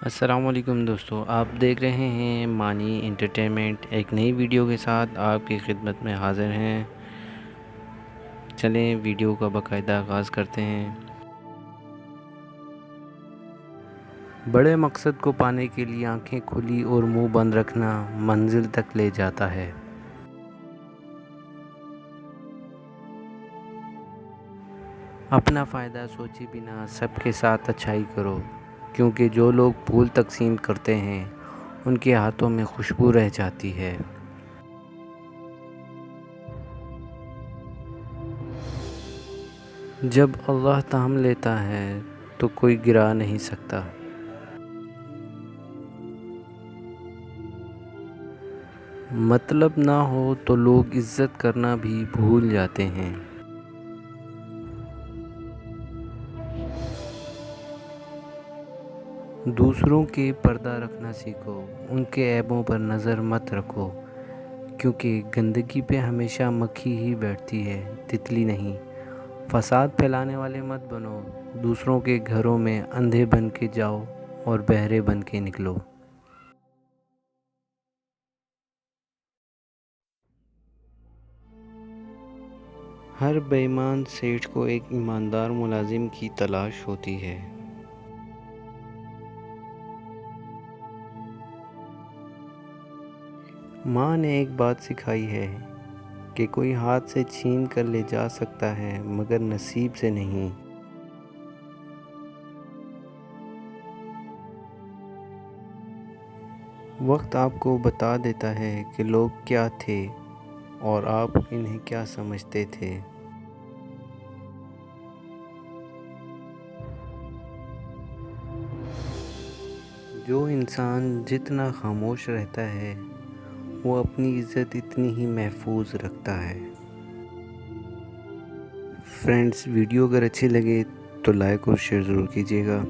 السلام علیکم دوستو، آپ دیکھ رہے ہیں مانی انٹرٹینمنٹ ایک نئی ویڈیو کے ساتھ آپ کی خدمت میں حاضر ہیں۔ چلیں ویڈیو کا باقاعدہ آغاز کرتے ہیں۔ بڑے مقصد کو پانے کے لیے آنکھیں کھلی اور منہ بند رکھنا منزل تک لے جاتا ہے۔ اپنا فائدہ سوچے بنا سب کے ساتھ اچھائی کرو، کیونکہ جو لوگ پھول تقسیم کرتے ہیں ان کے ہاتھوں میں خوشبو رہ جاتی ہے۔ جب اللہ تھام لیتا ہے تو کوئی گرا نہیں سکتا۔ مطلب نہ ہو تو لوگ عزت کرنا بھی بھول جاتے ہیں۔ دوسروں کے پردہ رکھنا سیکھو، ان کے عیبوں پر نظر مت رکھو، کیونکہ گندگی پہ ہمیشہ مکھی ہی بیٹھتی ہے، تتلی نہیں۔ فساد پھیلانے والے مت بنو، دوسروں کے گھروں میں اندھے بن کے جاؤ اور بہرے بن کے نکلو۔ ہر بے ایمان سیٹھ کو ایک ایماندار ملازم کی تلاش ہوتی ہے۔ ماں نے ایک بات سکھائی ہے کہ کوئی ہاتھ سے چھین کر لے جا سکتا ہے مگر نصیب سے نہیں۔ وقت آپ کو بتا دیتا ہے کہ لوگ کیا تھے اور آپ انہیں کیا سمجھتے تھے۔ جو انسان جتنا خاموش رہتا ہے وہ اپنی عزت اتنی ہی محفوظ رکھتا ہے۔ فرینڈز، ویڈیو اگر اچھی لگے تو لائک اور شیئر ضرور کیجیے گا۔